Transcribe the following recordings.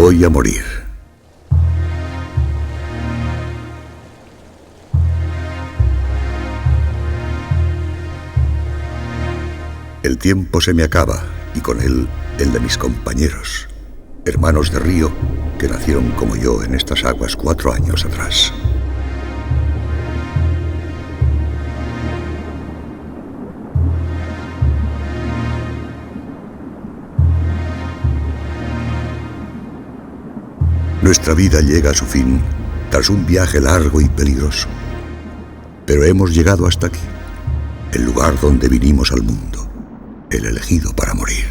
Voy a morir. El tiempo se me acaba y con él el de mis compañeros, hermanos de río que nacieron como yo en estas aguas 4 años atrás. Nuestra vida llega a su fin tras un viaje largo y peligroso. Pero hemos llegado hasta aquí, el lugar donde vinimos al mundo, el elegido para morir.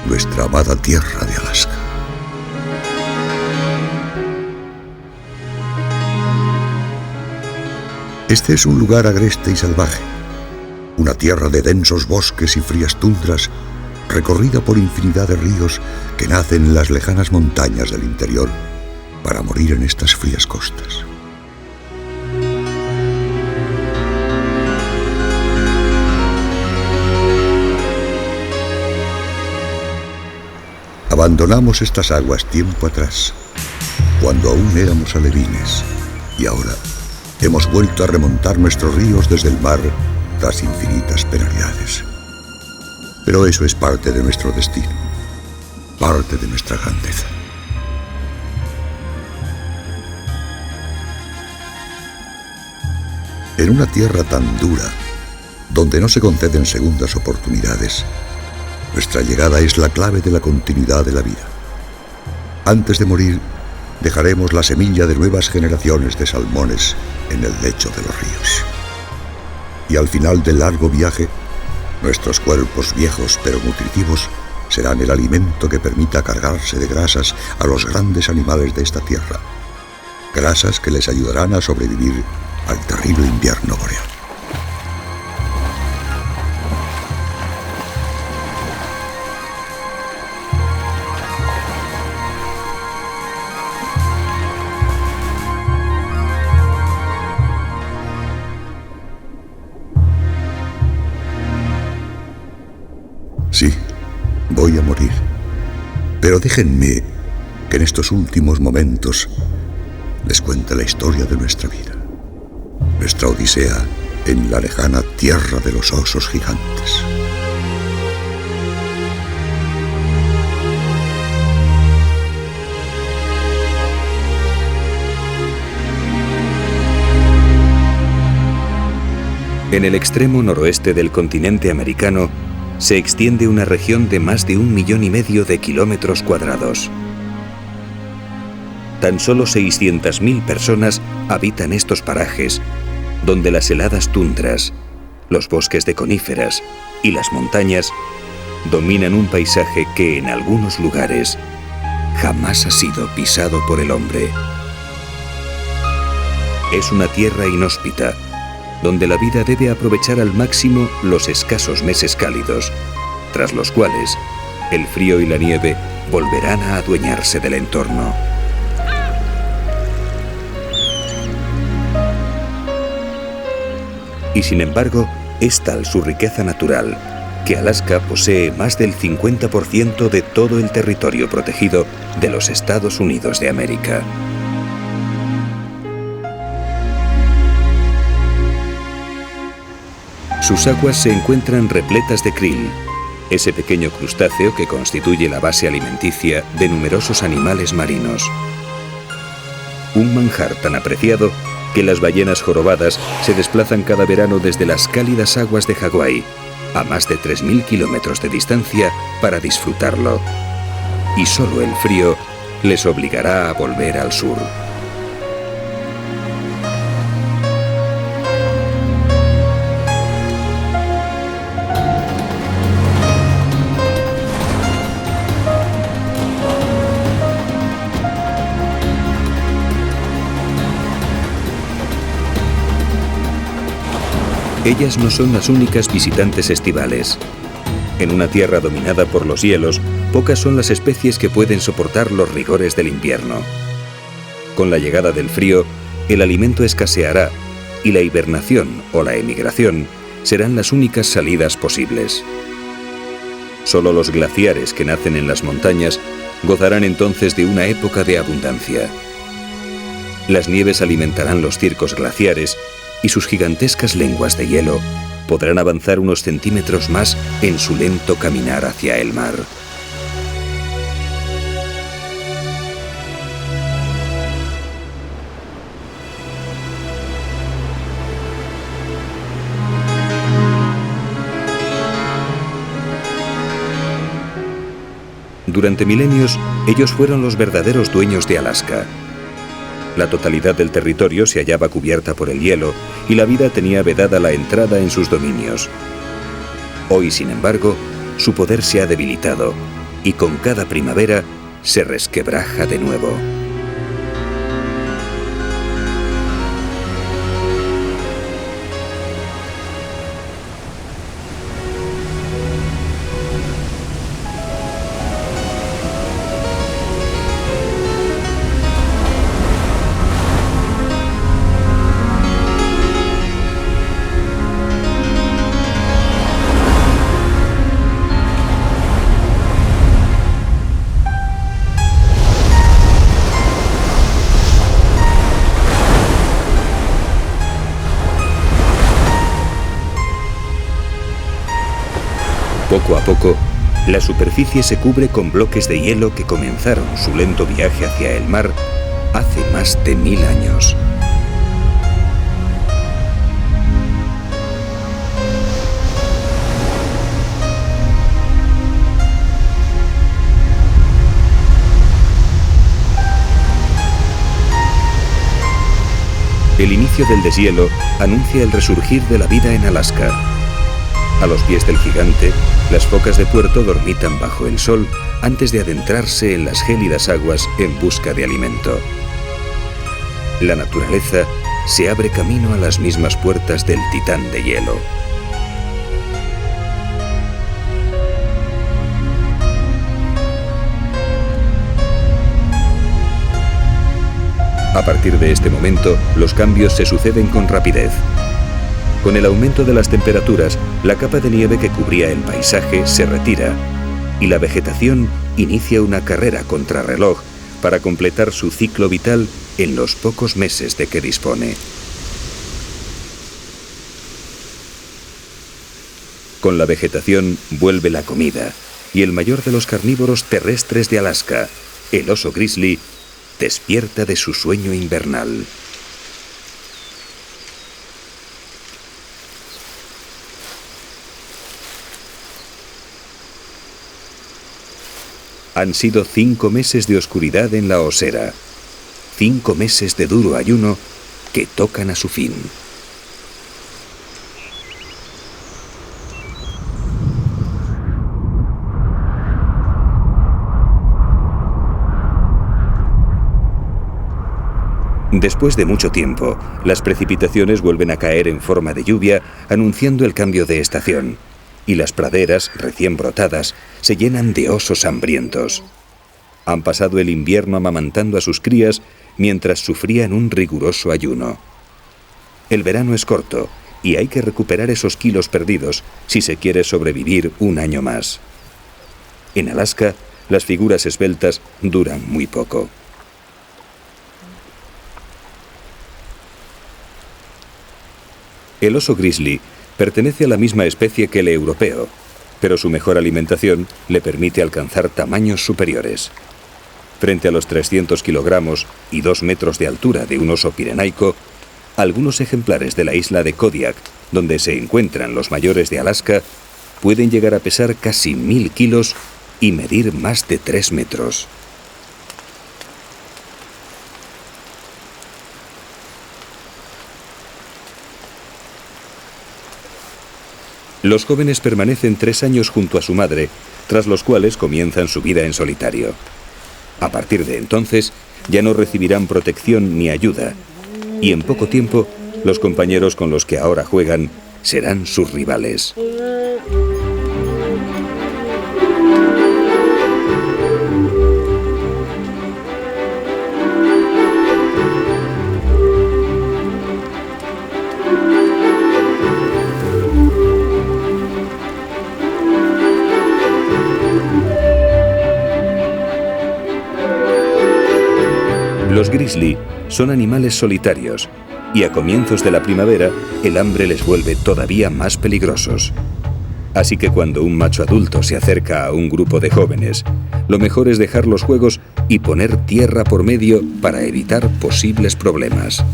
Nuestra amada tierra de Alaska. Este es un lugar agreste y salvaje, una tierra de densos bosques y frías tundras, recorrida por infinidad de ríos que nacen en las lejanas montañas del interior para morir en estas frías costas. Abandonamos estas aguas tiempo atrás, cuando aún éramos alevines, y ahora hemos vuelto a remontar nuestros ríos desde el mar tras infinitas penalidades. Pero eso es parte de nuestro destino, parte de nuestra grandeza. En una tierra tan dura, donde no se conceden segundas oportunidades, nuestra llegada es la clave de la continuidad de la vida. Antes de morir, dejaremos la semilla de nuevas generaciones de salmones en el lecho de los ríos. Y al final del largo viaje, nuestros cuerpos viejos pero nutritivos serán el alimento que permita cargarse de grasas a los grandes animales de esta tierra. Grasas que les ayudarán a sobrevivir al terrible invierno boreal. Sí, voy a morir. Pero déjenme que en estos últimos momentos les cuente la historia de nuestra vida. Nuestra odisea en la lejana tierra de los osos gigantes. En el extremo noroeste del continente americano se extiende una región de más de 1,5 millones de kilómetros cuadrados. Tan solo 600.000 personas habitan estos parajes, donde las heladas tundras, los bosques de coníferas y las montañas dominan un paisaje que en algunos lugares jamás ha sido pisado por el hombre. Es una tierra inhóspita, donde la vida debe aprovechar al máximo los escasos meses cálidos, tras los cuales el frío y la nieve volverán a adueñarse del entorno. Y sin embargo, es tal su riqueza natural que Alaska posee más del 50% de todo el territorio protegido de los Estados Unidos de América. Sus aguas se encuentran repletas de krill, ese pequeño crustáceo que constituye la base alimenticia de numerosos animales marinos. Un manjar tan apreciado que las ballenas jorobadas se desplazan cada verano desde las cálidas aguas de Hawái, a más de 3.000 kilómetros de distancia, para disfrutarlo. Y solo el frío les obligará a volver al sur. Ellas no son las únicas visitantes estivales. En una tierra dominada por los hielos, pocas son las especies que pueden soportar los rigores del invierno. Con la llegada del frío, el alimento escaseará y la hibernación o la emigración serán las únicas salidas posibles. Solo los glaciares que nacen en las montañas Gozarán entonces de una época de abundancia. Las nieves alimentarán los circos glaciares y sus gigantescas lenguas de hielo podrán avanzar unos centímetros más en su lento caminar hacia el mar. Durante milenios, ellos fueron los verdaderos dueños de Alaska. La totalidad del territorio se hallaba cubierta por el hielo y la vida tenía vedada la entrada en sus dominios. Hoy, sin embargo, su poder se ha debilitado y con cada primavera se resquebraja de nuevo. Poco a poco, la superficie se cubre con bloques de hielo que comenzaron su lento viaje hacia el mar hace más de 1000 años. El inicio del deshielo anuncia el resurgir de la vida en Alaska. A los pies del gigante, las focas de puerto dormitan bajo el sol antes de adentrarse en las gélidas aguas en busca de alimento. La naturaleza se abre camino a las mismas puertas del titán de hielo. A partir de este momento, los cambios se suceden con rapidez. Con el aumento de las temperaturas, la capa de nieve que cubría el paisaje se retira y la vegetación inicia una carrera contrarreloj para completar su ciclo vital en los pocos meses de que dispone. Con la vegetación vuelve la comida y el mayor de los carnívoros terrestres de Alaska, el oso grizzly, despierta de su sueño invernal. Han sido 5 meses de oscuridad en la osera, 5 meses de duro ayuno que tocan a su fin. Después de mucho tiempo, las precipitaciones vuelven a caer en forma de lluvia, anunciando el cambio de estación. Y las praderas, recién brotadas, se llenan de osos hambrientos. Han pasado el invierno amamantando a sus crías mientras sufrían un riguroso ayuno. El verano es corto y hay que recuperar esos kilos perdidos si se quiere sobrevivir un año más. En Alaska, las figuras esbeltas duran muy poco. El oso grizzly pertenece a la misma especie que el europeo, pero su mejor alimentación le permite alcanzar tamaños superiores. Frente a los 300 kilogramos y 2 metros de altura de un oso pirenaico, algunos ejemplares de la isla de Kodiak, donde se encuentran los mayores de Alaska, pueden llegar a pesar casi 1000 kilos y medir más de 3 metros. Los jóvenes permanecen 3 años junto a su madre, tras los cuales comienzan su vida en solitario. A partir de entonces, ya no recibirán protección ni ayuda, y en poco tiempo, los compañeros con los que ahora juegan serán sus rivales. Los grizzly son animales solitarios y a comienzos de la primavera el hambre les vuelve todavía más peligrosos. Así que cuando un macho adulto se acerca a un grupo de jóvenes, lo mejor es dejar los juegos y poner tierra por medio para evitar posibles problemas.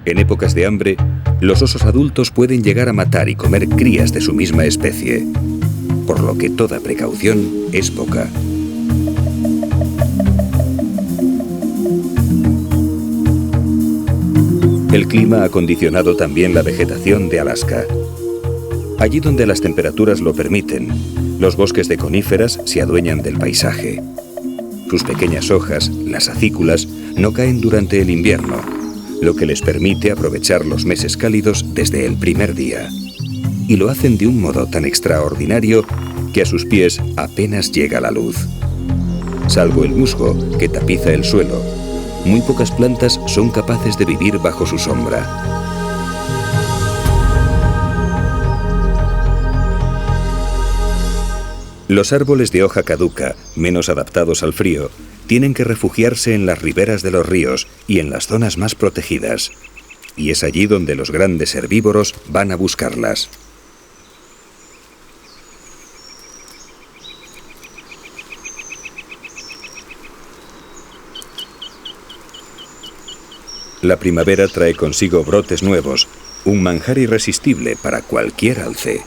En épocas de hambre, los osos adultos pueden llegar a matar y comer crías de su misma especie, por lo que toda precaución es poca. El clima ha condicionado también la vegetación de Alaska. Allí donde las temperaturas lo permiten, los bosques de coníferas se adueñan del paisaje. Sus pequeñas hojas, las acículas, no caen durante el invierno, lo que les permite aprovechar los meses cálidos desde el primer día. Y lo hacen de un modo tan extraordinario que a sus pies apenas llega la luz. Salvo el musgo que tapiza el suelo, muy pocas plantas son capaces de vivir bajo su sombra. Los árboles de hoja caduca, menos adaptados al frío, tienen que refugiarse en las riberas de los ríos y en las zonas más protegidas. Y es allí donde los grandes herbívoros van a buscarlas. La primavera trae consigo brotes nuevos, un manjar irresistible para cualquier alce.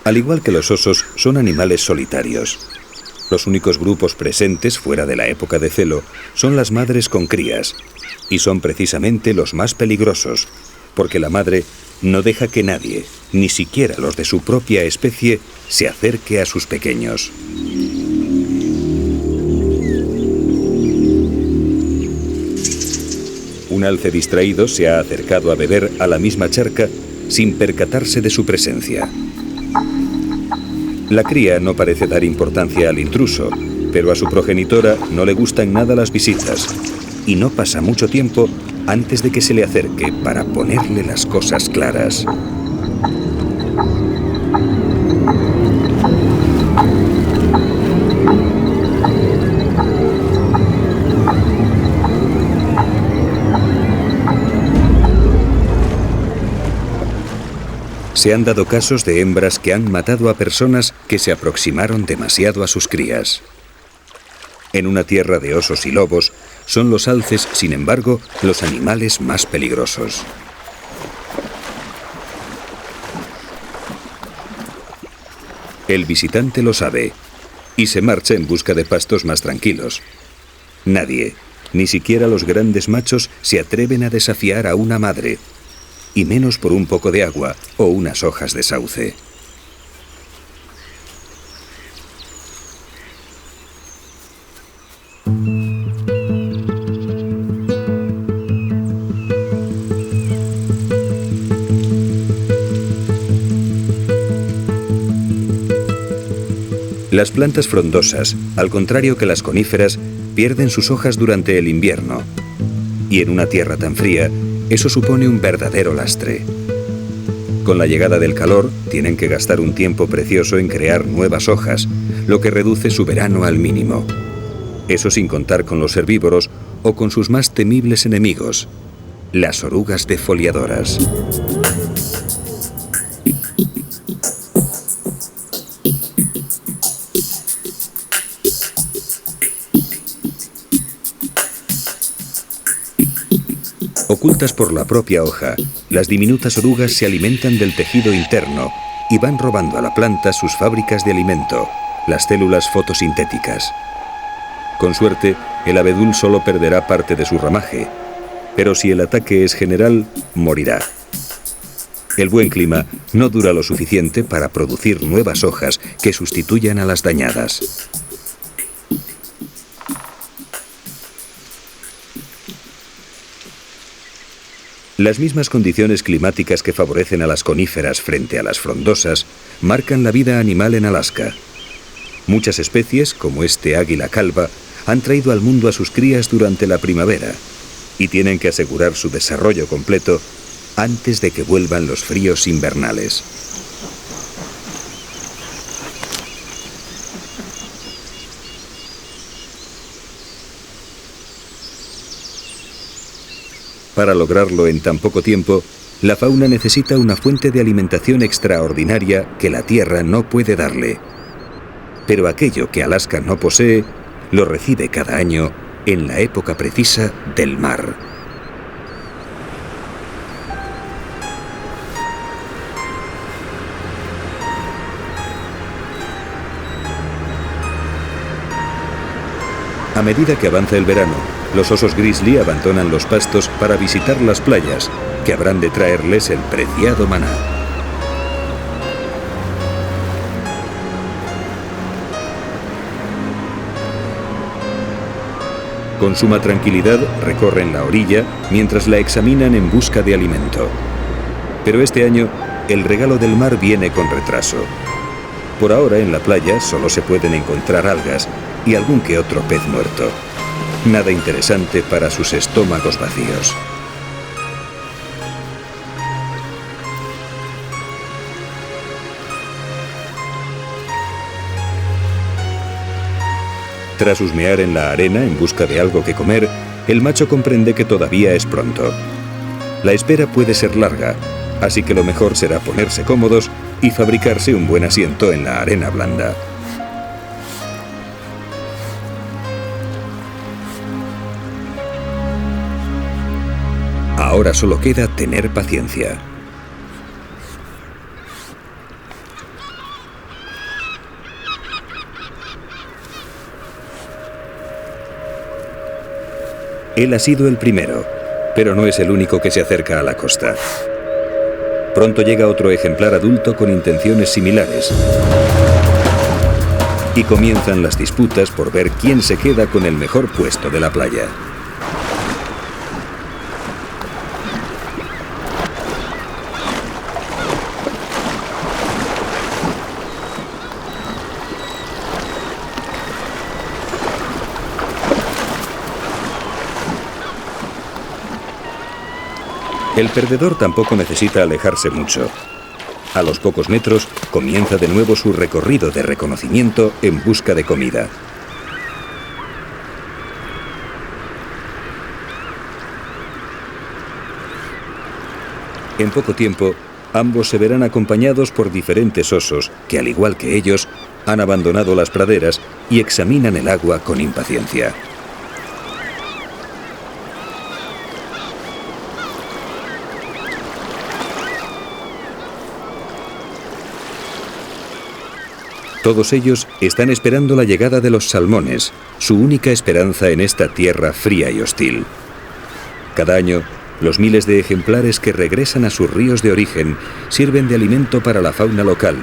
Al igual que los osos, son animales solitarios. Los únicos grupos presentes fuera de la época de celo son las madres con crías, y son precisamente los más peligrosos, porque la madre no deja que nadie, ni siquiera los de su propia especie, se acerque a sus pequeños. Un alce distraído se ha acercado a beber a la misma charca sin percatarse de su presencia. La cría no parece dar importancia al intruso, pero a su progenitora no le gustan nada las visitas, y no pasa mucho tiempo antes de que se le acerque para ponerle las cosas claras. Se han dado casos de hembras que han matado a personas que se aproximaron demasiado a sus crías. En una tierra de osos y lobos, son los alces, sin embargo, los animales más peligrosos. El visitante lo sabe y se marcha en busca de pastos más tranquilos. Nadie, ni siquiera los grandes machos, se atreven a desafiar a una madre, y menos por un poco de agua o unas hojas de sauce. Las plantas frondosas, al contrario que las coníferas, pierden sus hojas durante el invierno. Y en una tierra tan fría, eso supone un verdadero lastre. Con la llegada del calor, tienen que gastar un tiempo precioso en crear nuevas hojas, lo que reduce su verano al mínimo. Eso sin contar con los herbívoros o con sus más temibles enemigos, las orugas defoliadoras. Ocultas por la propia hoja, las diminutas orugas se alimentan del tejido interno y van robando a la planta sus fábricas de alimento, las células fotosintéticas. Con suerte, el abedul solo perderá parte de su ramaje, pero si el ataque es general, morirá. El buen clima no dura lo suficiente para producir nuevas hojas que sustituyan a las dañadas. Las mismas condiciones climáticas que favorecen a las coníferas frente a las frondosas marcan la vida animal en Alaska. Muchas especies, como este águila calva, han traído al mundo a sus crías durante la primavera y tienen que asegurar su desarrollo completo antes de que vuelvan los fríos invernales. Para lograrlo en tan poco tiempo, la fauna necesita una fuente de alimentación extraordinaria que la Tierra no puede darle. Pero aquello que Alaska no posee, lo recibe cada año en la época precisa del mar. A medida que avanza el verano, los osos grizzly abandonan los pastos para visitar las playas, que habrán de traerles el preciado maná. Con suma tranquilidad recorren la orilla mientras la examinan en busca de alimento. Pero este año, el regalo del mar viene con retraso. Por ahora en la playa solo se pueden encontrar algas y algún que otro pez muerto. Nada interesante para sus estómagos vacíos. Tras husmear en la arena en busca de algo que comer, el macho comprende que todavía es pronto. La espera puede ser larga, así que lo mejor será ponerse cómodos y fabricarse un buen asiento en la arena blanda. Ahora solo queda tener paciencia. Él ha sido el primero, pero no es el único que se acerca a la costa. Pronto llega otro ejemplar adulto con intenciones similares. Y comienzan las disputas por ver quién se queda con el mejor puesto de la playa. El perdedor tampoco necesita alejarse mucho. A los pocos metros comienza de nuevo su recorrido de reconocimiento en busca de comida. En poco tiempo, ambos se verán acompañados por diferentes osos que, al igual que ellos, han abandonado las praderas y examinan el agua con impaciencia. Todos ellos están esperando la llegada de los salmones, su única esperanza en esta tierra fría y hostil. Cada año, los miles de ejemplares que regresan a sus ríos de origen sirven de alimento para la fauna local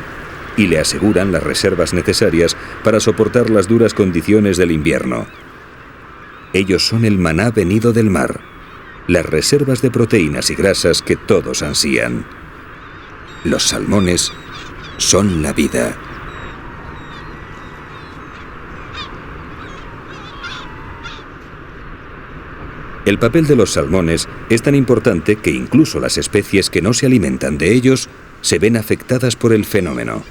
y le aseguran las reservas necesarias para soportar las duras condiciones del invierno. Ellos son el maná venido del mar, las reservas de proteínas y grasas que todos ansían. Los salmones son la vida. El papel de los salmones es tan importante que incluso las especies que no se alimentan de ellos se ven afectadas por el fenómeno.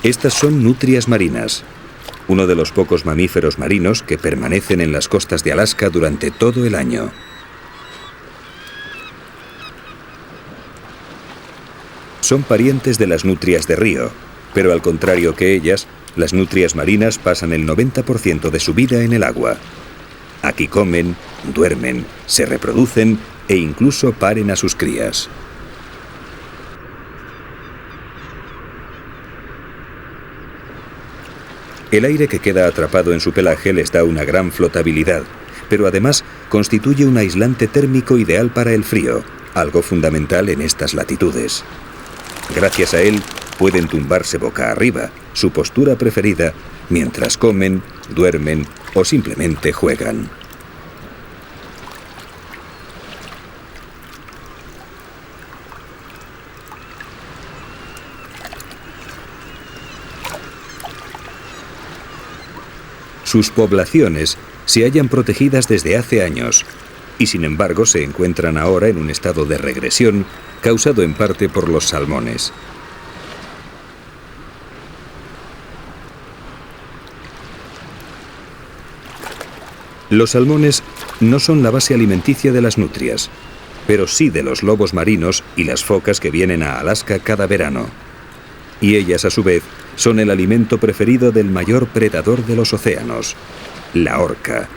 Estas son nutrias marinas, uno de los pocos mamíferos marinos que permanecen en las costas de Alaska durante todo el año. Son parientes de las nutrias de río, pero al contrario que ellas, las nutrias marinas pasan el 90% de su vida en el agua. Aquí comen, duermen, se reproducen e incluso paren a sus crías. El aire que queda atrapado en su pelaje les da una gran flotabilidad, pero además constituye un aislante térmico ideal para el frío, algo fundamental en estas latitudes. Gracias a él, pueden tumbarse boca arriba, su postura preferida, mientras comen, duermen o simplemente juegan. Sus poblaciones se hallan protegidas desde hace años y sin embargo se encuentran ahora en un estado de regresión causado en parte por los salmones. Los salmones no son la base alimenticia de las nutrias, pero sí de los lobos marinos y las focas que vienen a Alaska cada verano. Y ellas, a su vez, son el alimento preferido del mayor predador de los océanos, la orca.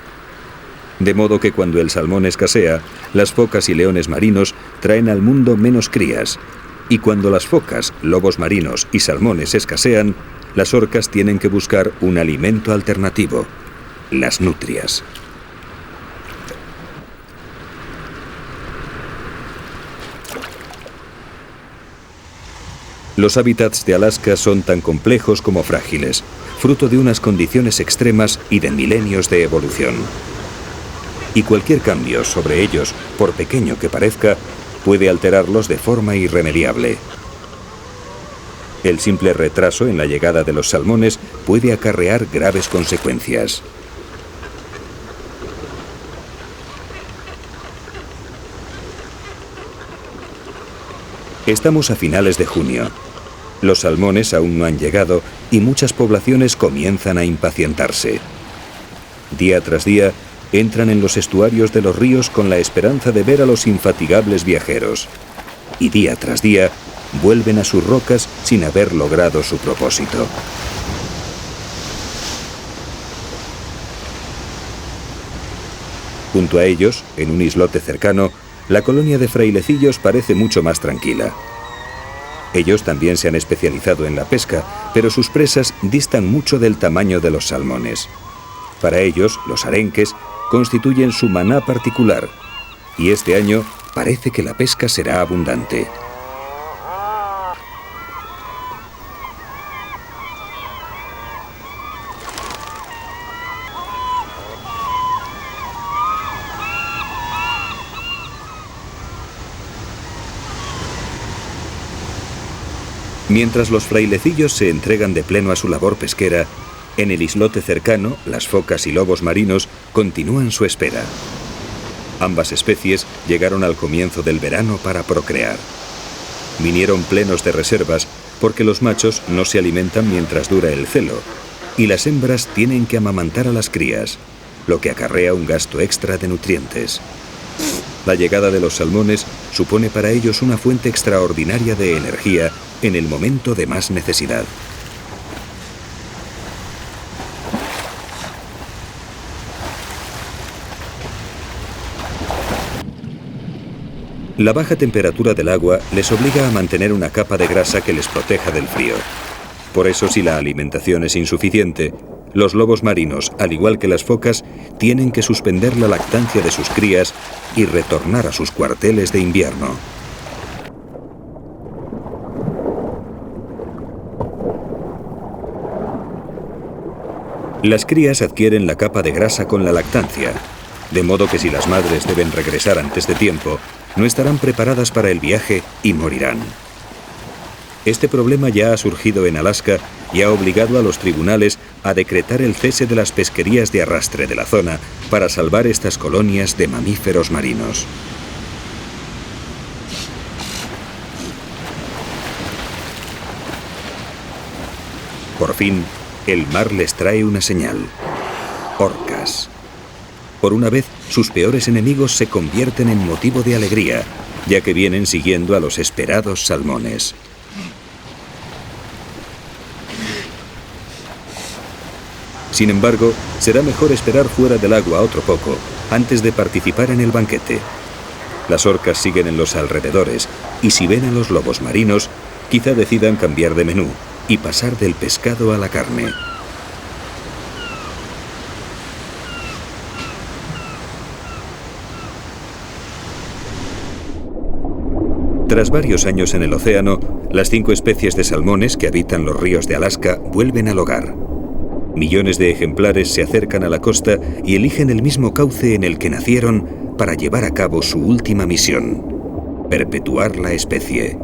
De modo que cuando el salmón escasea, las focas y leones marinos traen al mundo menos crías. Y cuando las focas, lobos marinos y salmones escasean, las orcas tienen que buscar un alimento alternativo, las nutrias. Los hábitats de Alaska son tan complejos como frágiles, fruto de unas condiciones extremas y de milenios de evolución. Y cualquier cambio sobre ellos, por pequeño que parezca, puede alterarlos de forma irremediable. El simple retraso en la llegada de los salmones puede acarrear graves consecuencias. Estamos a finales de junio. Los salmones aún no han llegado y muchas poblaciones comienzan a impacientarse. Día tras día, entran en los estuarios de los ríos con la esperanza de ver a los infatigables viajeros. Y día tras día, vuelven a sus rocas sin haber logrado su propósito. Junto a ellos, en un islote cercano, la colonia de frailecillos parece mucho más tranquila. Ellos también se han especializado en la pesca, pero sus presas distan mucho del tamaño de los salmones. Para ellos, los arenques constituyen su maná particular, y este año parece que la pesca será abundante. Mientras los frailecillos se entregan de pleno a su labor pesquera, en el islote cercano, las focas y lobos marinos continúan su espera. Ambas especies llegaron al comienzo del verano para procrear. Vinieron plenos de reservas porque los machos no se alimentan mientras dura el celo, y las hembras tienen que amamantar a las crías, lo que acarrea un gasto extra de nutrientes. La llegada de los salmones supone para ellos una fuente extraordinaria de energía en el momento de más necesidad. La baja temperatura del agua les obliga a mantener una capa de grasa que les proteja del frío. Por eso, si la alimentación es insuficiente, los lobos marinos, al igual que las focas, tienen que suspender la lactancia de sus crías y retornar a sus cuarteles de invierno. Las crías adquieren la capa de grasa con la lactancia, de modo que si las madres deben regresar antes de tiempo, no estarán preparadas para el viaje y morirán. Este problema ya ha surgido en Alaska y ha obligado a los tribunales a decretar el cese de las pesquerías de arrastre de la zona para salvar estas colonias de mamíferos marinos. Por fin, el mar les trae una señal: orcas. Por una vez, sus peores enemigos se convierten en motivo de alegría, ya que vienen siguiendo a los esperados salmones. Sin embargo, será mejor esperar fuera del agua otro poco, antes de participar en el banquete. Las orcas siguen en los alrededores, y si ven a los lobos marinos, quizá decidan cambiar de menú y pasar del pescado a la carne. Tras varios años en el océano, las 5 especies de salmones que habitan los ríos de Alaska vuelven al hogar. Millones de ejemplares se acercan a la costa y eligen el mismo cauce en el que nacieron para llevar a cabo su última misión: perpetuar la especie.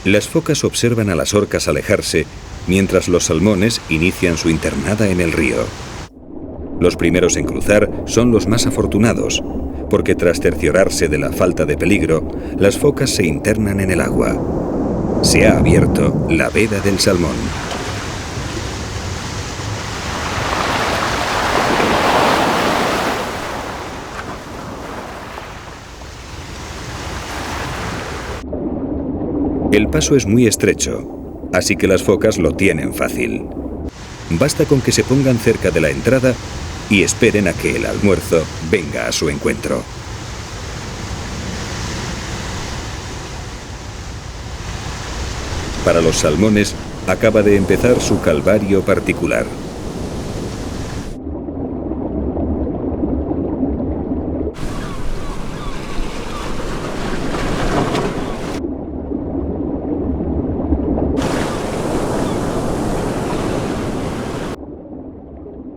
Las focas observan a las orcas alejarse, mientras los salmones inician su internada en el río. Los primeros en cruzar son los más afortunados, porque tras cerciorarse de la falta de peligro, las focas se internan en el agua. Se ha abierto la veda del salmón. El paso es muy estrecho, así que las focas lo tienen fácil. Basta con que se pongan cerca de la entrada y esperen a que el almuerzo venga a su encuentro. Para los salmones, acaba de empezar su calvario particular.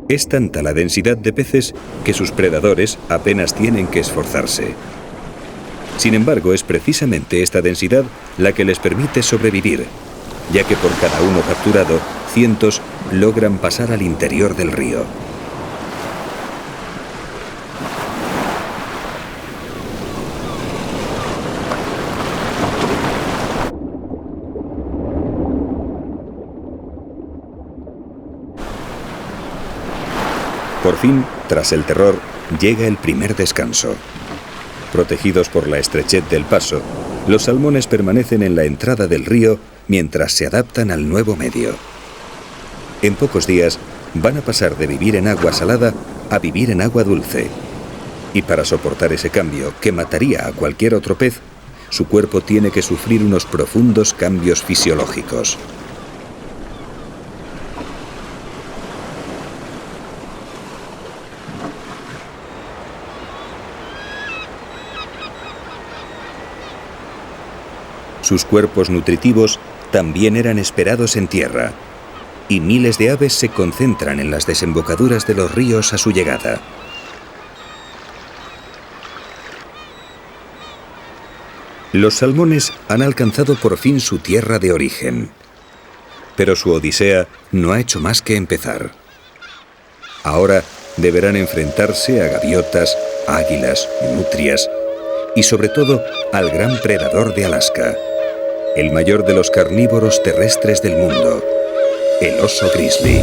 Es tanta la densidad de peces que sus predadores apenas tienen que esforzarse. Sin embargo, es precisamente esta densidad la que les permite sobrevivir, ya que por cada uno capturado, cientos logran pasar al interior del río. Por fin, tras el terror, llega el primer descanso. Protegidos por la estrechez del paso, los salmones permanecen en la entrada del río mientras se adaptan al nuevo medio. En pocos días van a pasar de vivir en agua salada a vivir en agua dulce. Y para soportar ese cambio, que mataría a cualquier otro pez, su cuerpo tiene que sufrir unos profundos cambios fisiológicos. Sus cuerpos nutritivos también eran esperados en tierra, y miles de aves se concentran en las desembocaduras de los ríos a su llegada. Los salmones han alcanzado por fin su tierra de origen, pero su odisea no ha hecho más que empezar. Ahora deberán enfrentarse a gaviotas, águilas, nutrias y sobre todo al gran predador de Alaska, el mayor de los carnívoros terrestres del mundo, el oso grizzly.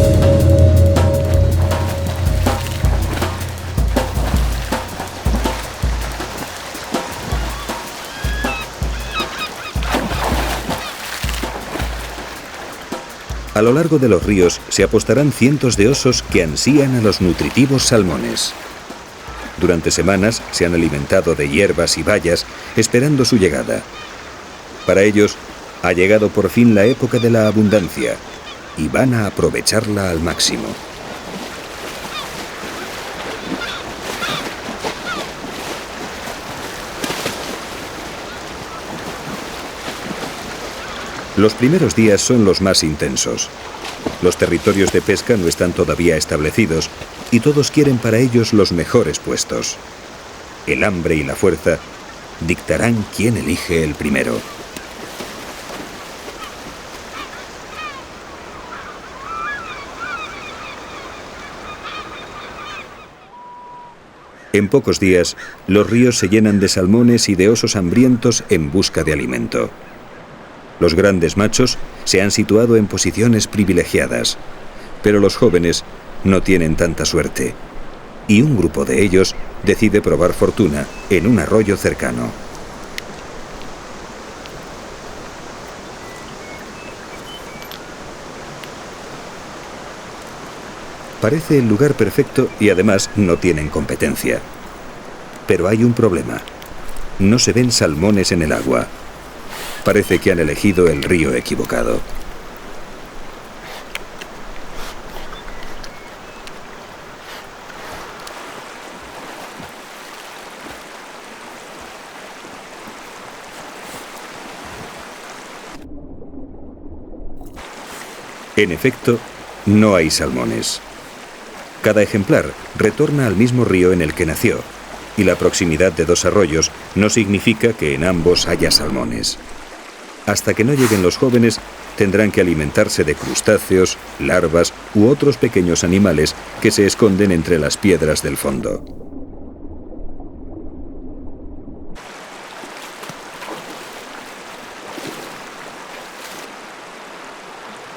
A lo largo de los ríos se apostarán cientos de osos que ansían a los nutritivos salmones. Durante semanas se han alimentado de hierbas y bayas esperando su llegada. Para ellos ha llegado por fin la época de la abundancia y van a aprovecharla al máximo. Los primeros días son los más intensos. Los territorios de pesca no están todavía establecidos y todos quieren para ellos los mejores puestos. El hambre y la fuerza dictarán quién elige el primero. En pocos días, los ríos se llenan de salmones y de osos hambrientos en busca de alimento. Los grandes machos se han situado en posiciones privilegiadas, pero los jóvenes no tienen tanta suerte, y un grupo de ellos decide probar fortuna en un arroyo cercano. Parece el lugar perfecto y además no tienen competencia. Pero hay un problema. No se ven salmones en el agua. Parece que han elegido el río equivocado. En efecto, no hay salmones. Cada ejemplar retorna al mismo río en el que nació, y la proximidad de dos arroyos no significa que en ambos haya salmones. Hasta que no lleguen los jóvenes, tendrán que alimentarse de crustáceos, larvas u otros pequeños animales que se esconden entre las piedras del fondo.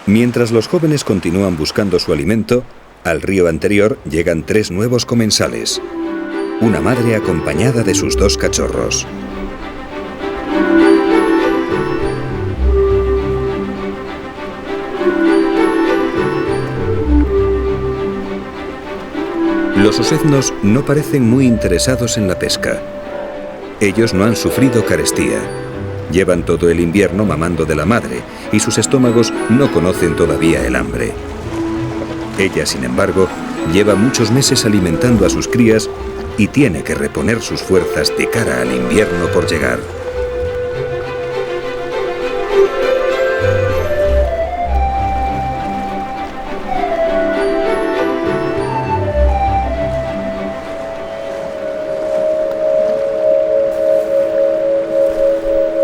Mientras los jóvenes continúan buscando su alimento, al río anterior llegan 3 nuevos comensales. Una madre acompañada de sus 2 cachorros. Los oseznos no parecen muy interesados en la pesca. Ellos no han sufrido carestía. Llevan todo el invierno mamando de la madre y sus estómagos no conocen todavía el hambre. Ella, sin embargo, lleva muchos meses alimentando a sus crías y tiene que reponer sus fuerzas de cara al invierno por llegar.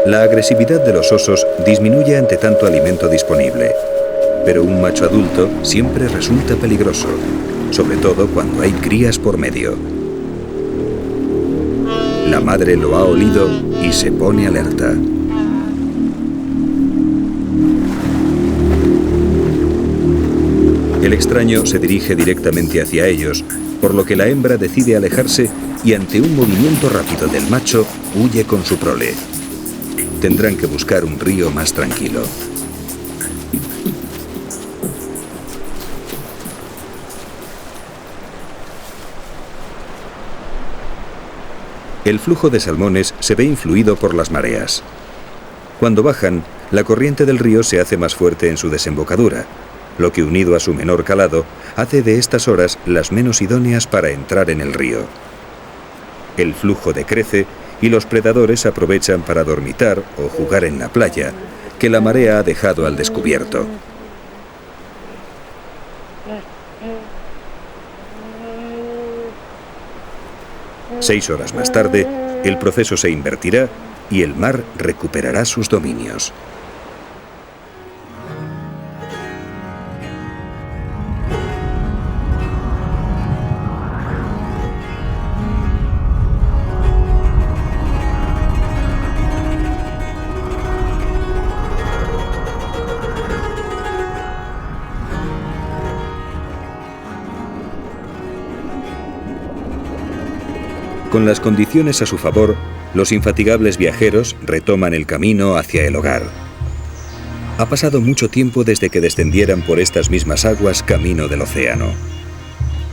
La agresividad de los osos disminuye ante tanto alimento disponible, pero un macho adulto siempre resulta peligroso, sobre todo cuando hay crías por medio. La madre lo ha olido y se pone alerta. El extraño se dirige directamente hacia ellos, por lo que la hembra decide alejarse y ante un movimiento rápido del macho huye con su prole. Tendrán que buscar un río más tranquilo. El flujo de salmones se ve influido por las mareas. Cuando bajan, la corriente del río se hace más fuerte en su desembocadura, lo que, unido a su menor calado, hace de estas horas las menos idóneas para entrar en el río. El flujo decrece y los predadores aprovechan para dormitar o jugar en la playa, que la marea ha dejado al descubierto. Seis horas más tarde, el proceso se invertirá y el mar recuperará sus dominios. Con las condiciones a su favor, los infatigables viajeros retoman el camino hacia el hogar. Ha pasado mucho tiempo desde que descendieran por estas mismas aguas camino del océano.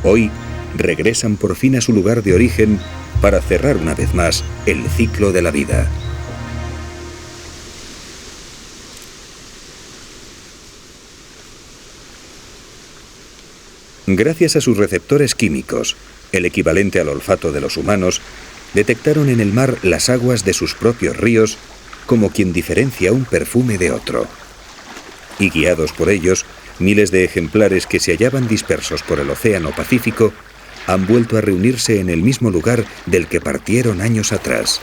Hoy regresan por fin a su lugar de origen para cerrar una vez más el ciclo de la vida. Gracias a sus receptores químicos, el equivalente al olfato de los humanos, detectaron en el mar las aguas de sus propios ríos como quien diferencia un perfume de otro. Y guiados por ellos, miles de ejemplares que se hallaban dispersos por el Océano Pacífico han vuelto a reunirse en el mismo lugar del que partieron años atrás,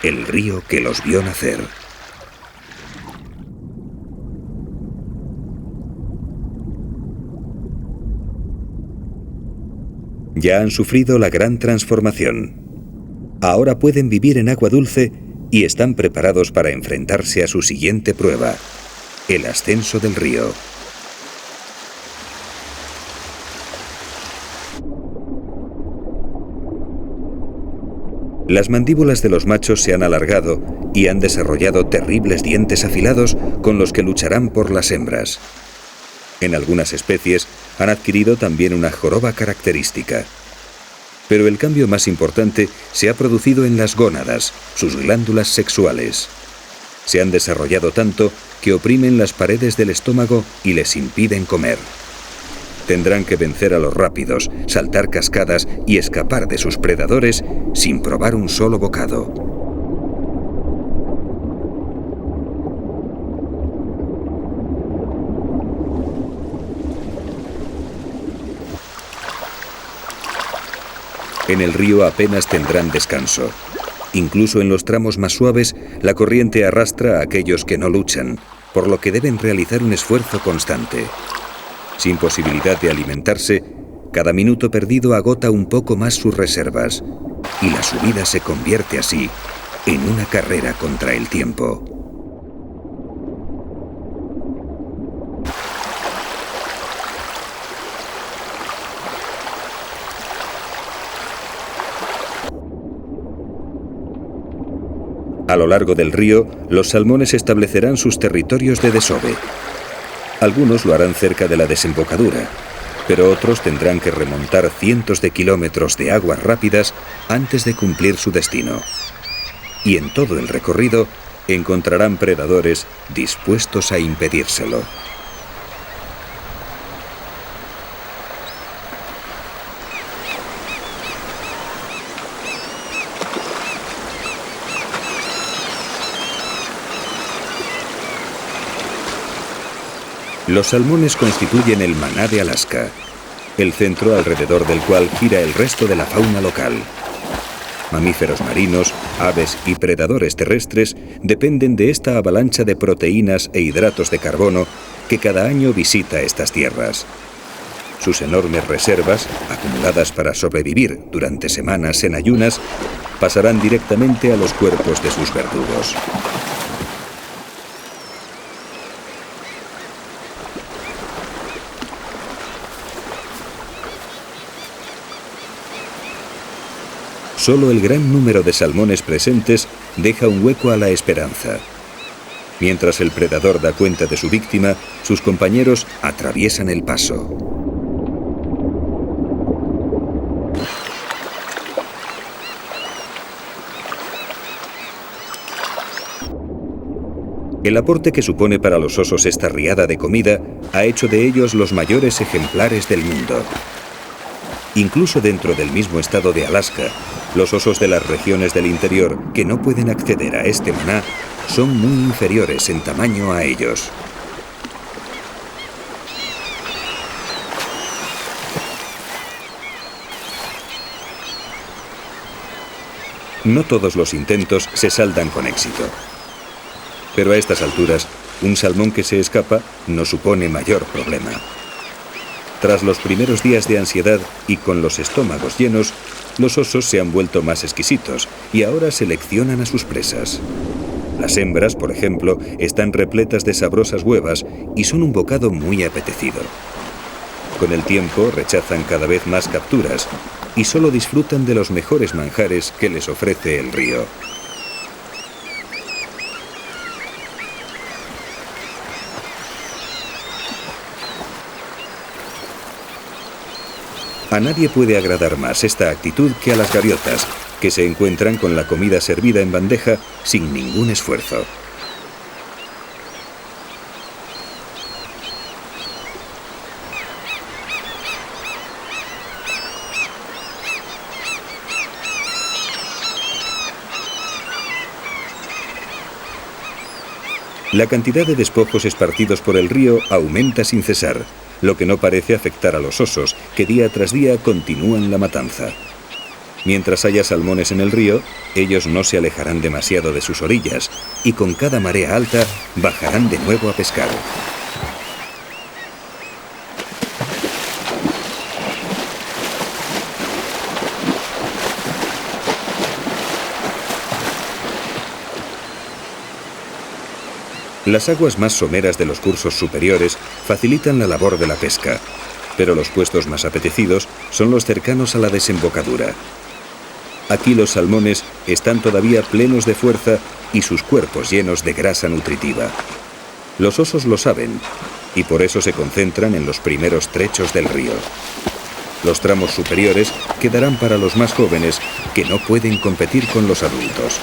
el río que los vio nacer. Ya han sufrido la gran transformación. Ahora pueden vivir en agua dulce y están preparados para enfrentarse a su siguiente prueba, el ascenso del río. Las mandíbulas de los machos se han alargado y han desarrollado terribles dientes afilados con los que lucharán por las hembras. En algunas especies han adquirido también una joroba característica. Pero el cambio más importante se ha producido en las gónadas, sus glándulas sexuales. Se han desarrollado tanto que oprimen las paredes del estómago y les impiden comer. Tendrán que vencer a los rápidos, saltar cascadas y escapar de sus predadores sin probar un solo bocado. En el río apenas tendrán descanso. Incluso en los tramos más suaves, la corriente arrastra a aquellos que no luchan, por lo que deben realizar un esfuerzo constante. Sin posibilidad de alimentarse, cada minuto perdido agota un poco más sus reservas, y la subida se convierte así en una carrera contra el tiempo. A lo largo del río, los salmones establecerán sus territorios de desove. Algunos lo harán cerca de la desembocadura, pero otros tendrán que remontar cientos de kilómetros de aguas rápidas antes de cumplir su destino. Y en todo el recorrido encontrarán predadores dispuestos a impedírselo. Los salmones constituyen el maná de Alaska, el centro alrededor del cual gira el resto de la fauna local. Mamíferos marinos, aves y predadores terrestres dependen de esta avalancha de proteínas e hidratos de carbono que cada año visita estas tierras. Sus enormes reservas, acumuladas para sobrevivir durante semanas en ayunas, pasarán directamente a los cuerpos de sus verdugos. Solo el gran número de salmones presentes deja un hueco a la esperanza. Mientras el predador da cuenta de su víctima, sus compañeros atraviesan el paso. El aporte que supone para los osos esta riada de comida ha hecho de ellos los mayores ejemplares del mundo. Incluso dentro del mismo estado de Alaska, los osos de las regiones del interior que no pueden acceder a este maná son muy inferiores en tamaño a ellos. No todos los intentos se saldan con éxito. Pero a estas alturas, un salmón que se escapa no supone mayor problema. Tras los primeros días de ansiedad y con los estómagos llenos, los osos se han vuelto más exquisitos y ahora seleccionan a sus presas. Las hembras, por ejemplo, están repletas de sabrosas huevas y son un bocado muy apetecido. Con el tiempo rechazan cada vez más capturas y solo disfrutan de los mejores manjares que les ofrece el río. A nadie puede agradar más esta actitud que a las gaviotas, que se encuentran con la comida servida en bandeja sin ningún esfuerzo. La cantidad de despojos esparcidos por el río aumenta sin cesar, lo que no parece afectar a los osos, que día tras día continúan la matanza. Mientras haya salmones en el río, ellos no se alejarán demasiado de sus orillas y con cada marea alta bajarán de nuevo a pescar. Las aguas más someras de los cursos superiores facilitan la labor de la pesca, pero los puestos más apetecidos son los cercanos a la desembocadura. Aquí los salmones están todavía plenos de fuerza y sus cuerpos llenos de grasa nutritiva. Los osos lo saben y por eso se concentran en los primeros trechos del río. Los tramos superiores quedarán para los más jóvenes que no pueden competir con los adultos.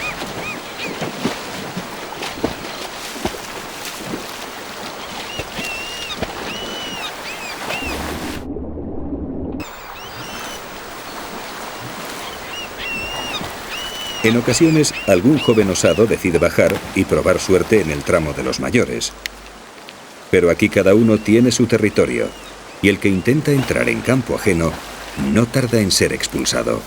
En ocasiones, algún joven osado decide bajar y probar suerte en el tramo de los mayores. Pero aquí cada uno tiene su territorio, y el que intenta entrar en campo ajeno no tarda en ser expulsado.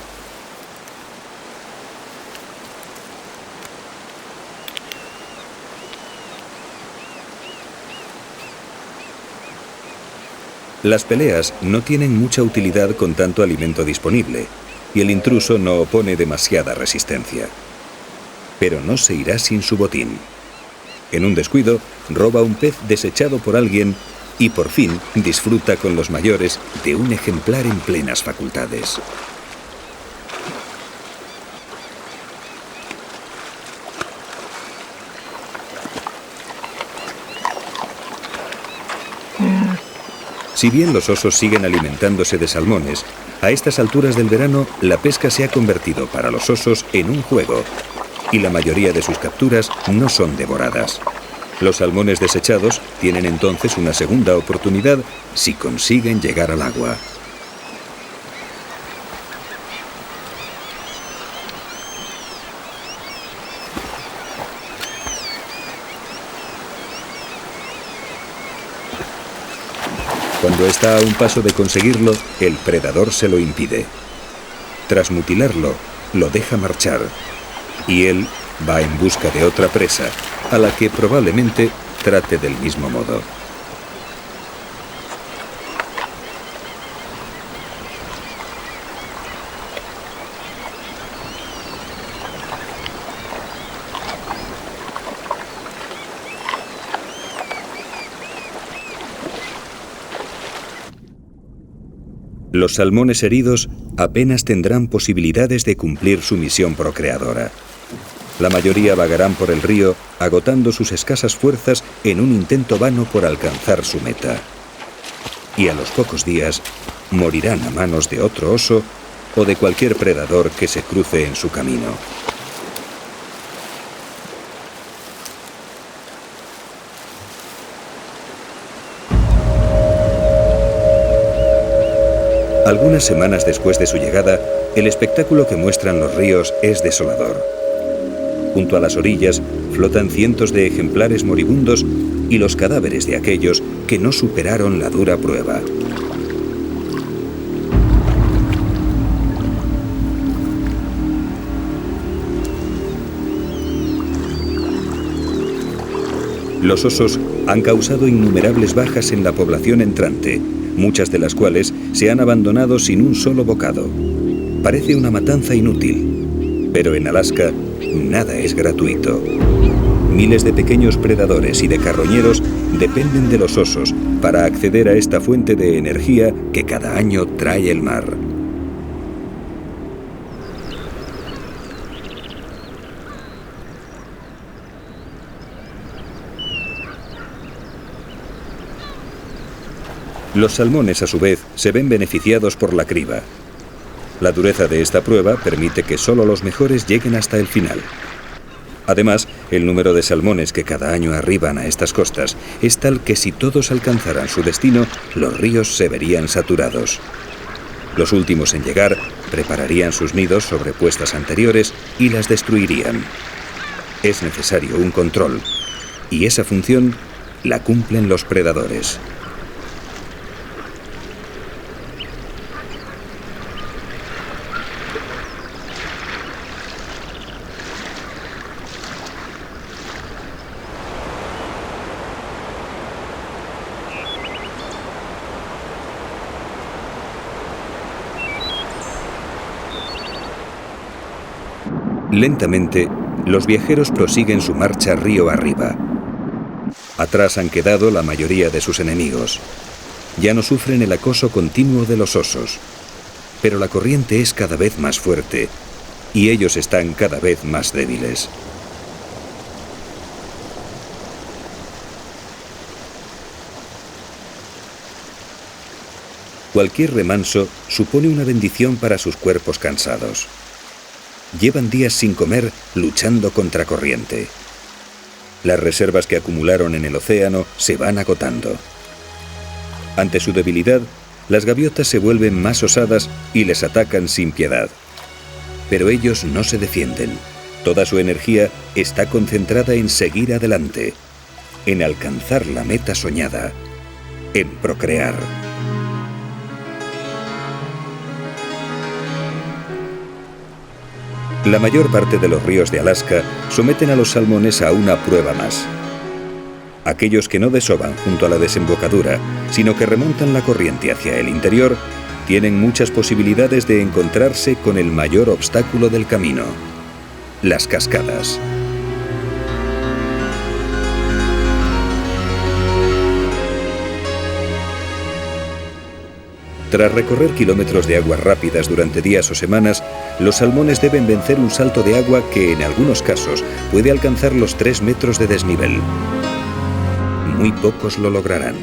Las peleas no tienen mucha utilidad con tanto alimento disponible, y el intruso no opone demasiada resistencia. Pero no se irá sin su botín. En un descuido, roba un pez desechado por alguien y por fin disfruta con los mayores de un ejemplar en plenas facultades. Si bien los osos siguen alimentándose de salmones, a estas alturas del verano la pesca se ha convertido para los osos en un juego, y la mayoría de sus capturas no son devoradas. Los salmones desechados tienen entonces una segunda oportunidad si consiguen llegar al agua. Cuando está a un paso de conseguirlo, el predador se lo impide. Tras mutilarlo, lo deja marchar, y él va en busca de otra presa, a la que probablemente trate del mismo modo. Los salmones heridos apenas tendrán posibilidades de cumplir su misión procreadora. La mayoría vagarán por el río, agotando sus escasas fuerzas en un intento vano por alcanzar su meta. Y a los pocos días morirán a manos de otro oso o de cualquier predador que se cruce en su camino. Algunas semanas después de su llegada, el espectáculo que muestran los ríos es desolador. Junto a las orillas flotan cientos de ejemplares moribundos y los cadáveres de aquellos que no superaron la dura prueba. Los osos han causado innumerables bajas en la población entrante, muchas de las cuales se han abandonado sin un solo bocado. Parece una matanza inútil, pero en Alaska nada es gratuito. Miles de pequeños predadores y de carroñeros dependen de los osos para acceder a esta fuente de energía que cada año trae el mar. Los salmones, a su vez, se ven beneficiados por la criba. La dureza de esta prueba permite que solo los mejores lleguen hasta el final. Además, el número de salmones que cada año arriban a estas costas es tal que si todos alcanzaran su destino, los ríos se verían saturados. Los últimos en llegar prepararían sus nidos sobre puestas anteriores y las destruirían. Es necesario un control, y esa función la cumplen los predadores. Lentamente, los viajeros prosiguen su marcha río arriba. Atrás han quedado la mayoría de sus enemigos. Ya no sufren el acoso continuo de los osos, pero la corriente es cada vez más fuerte y ellos están cada vez más débiles. Cualquier remanso supone una bendición para sus cuerpos cansados. Llevan días sin comer luchando contra corriente. Las reservas que acumularon en el océano se van agotando. Ante su debilidad, las gaviotas se vuelven más osadas y les atacan sin piedad. Pero ellos no se defienden. Toda su energía está concentrada en seguir adelante, en alcanzar la meta soñada, en procrear. La mayor parte de los ríos de Alaska someten a los salmones a una prueba más. Aquellos que no desovan junto a la desembocadura, sino que remontan la corriente hacia el interior, tienen muchas posibilidades de encontrarse con el mayor obstáculo del camino: las cascadas. Tras recorrer kilómetros de aguas rápidas durante días o semanas, los salmones deben vencer un salto de agua que, en algunos casos, puede alcanzar los 3 metros de desnivel. Muy pocos lo lograrán.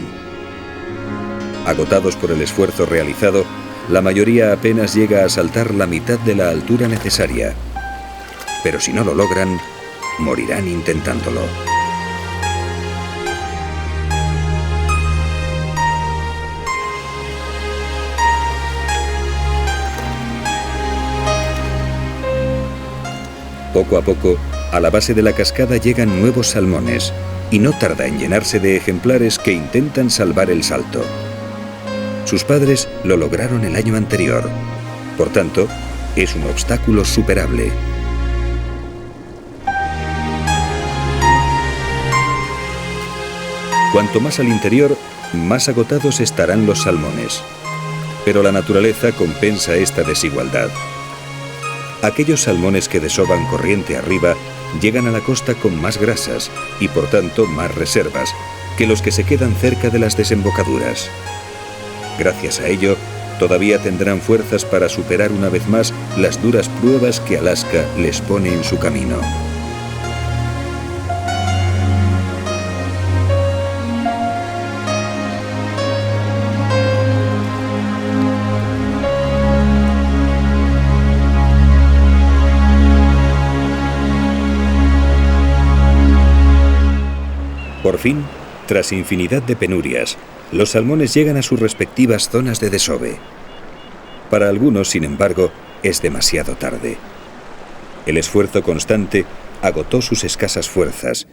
Agotados por el esfuerzo realizado, la mayoría apenas llega a saltar la mitad de la altura necesaria. Pero si no lo logran, morirán intentándolo. Poco a poco, a la base de la cascada llegan nuevos salmones, y no tarda en llenarse de ejemplares que intentan salvar el salto. Sus padres lo lograron el año anterior. Por tanto, es un obstáculo superable. Cuanto más al interior, más agotados estarán los salmones. Pero la naturaleza compensa esta desigualdad. Aquellos salmones que desovan corriente arriba llegan a la costa con más grasas y por tanto más reservas que los que se quedan cerca de las desembocaduras. Gracias a ello, todavía tendrán fuerzas para superar una vez más las duras pruebas que Alaska les pone en su camino. Por fin, tras infinidad de penurias, los salmones llegan a sus respectivas zonas de desove. Para algunos, sin embargo, es demasiado tarde. El esfuerzo constante agotó sus escasas fuerzas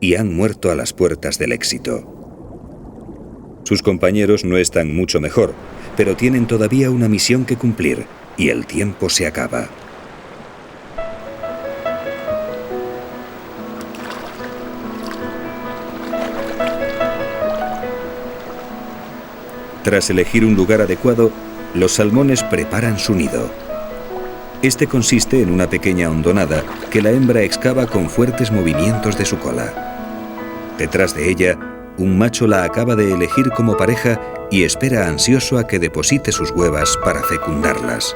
y han muerto a las puertas del éxito. Sus compañeros no están mucho mejor, pero tienen todavía una misión que cumplir y el tiempo se acaba. Tras elegir un lugar adecuado, los salmones preparan su nido. Este consiste en una pequeña hondonada que la hembra excava con fuertes movimientos de su cola. Detrás de ella, un macho la acaba de elegir como pareja y espera ansioso a que deposite sus huevas para fecundarlas.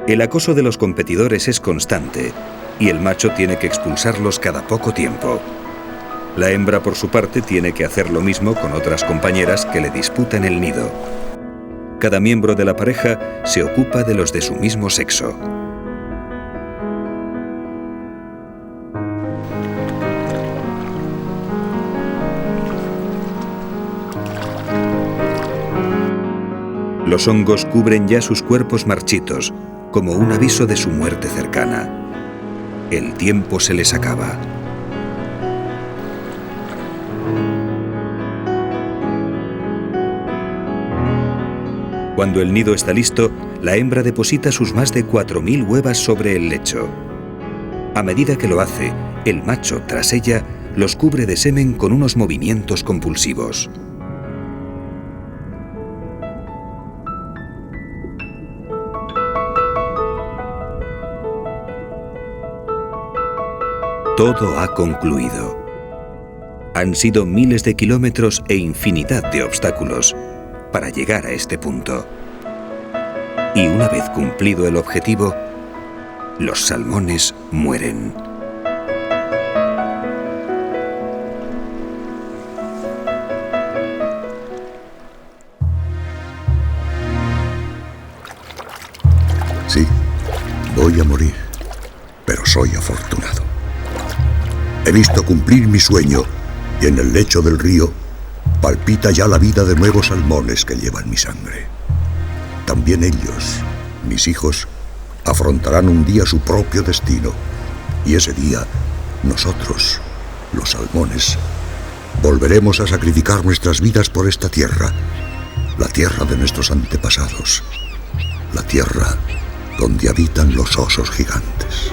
El acoso de los competidores es constante y el macho tiene que expulsarlos cada poco tiempo. La hembra, por su parte, tiene que hacer lo mismo con otras compañeras que le disputan el nido. Cada miembro de la pareja se ocupa de los de su mismo sexo. Los hongos cubren ya sus cuerpos marchitos, como un aviso de su muerte cercana. El tiempo se les acaba. Cuando el nido está listo, la hembra deposita sus más de 4.000 huevas sobre el lecho. A medida que lo hace, el macho, tras ella, los cubre de semen con unos movimientos compulsivos. Todo ha concluido. Han sido miles de kilómetros e infinidad de obstáculos para llegar a este punto. Y una vez cumplido el objetivo, los salmones mueren. Sí, voy a morir, pero soy afortunado. He visto cumplir mi sueño y en el lecho del río palpita ya la vida de nuevos salmones que llevan mi sangre. También ellos, mis hijos, afrontarán un día su propio destino y ese día nosotros, los salmones, volveremos a sacrificar nuestras vidas por esta tierra, la tierra de nuestros antepasados, la tierra donde habitan los osos gigantes.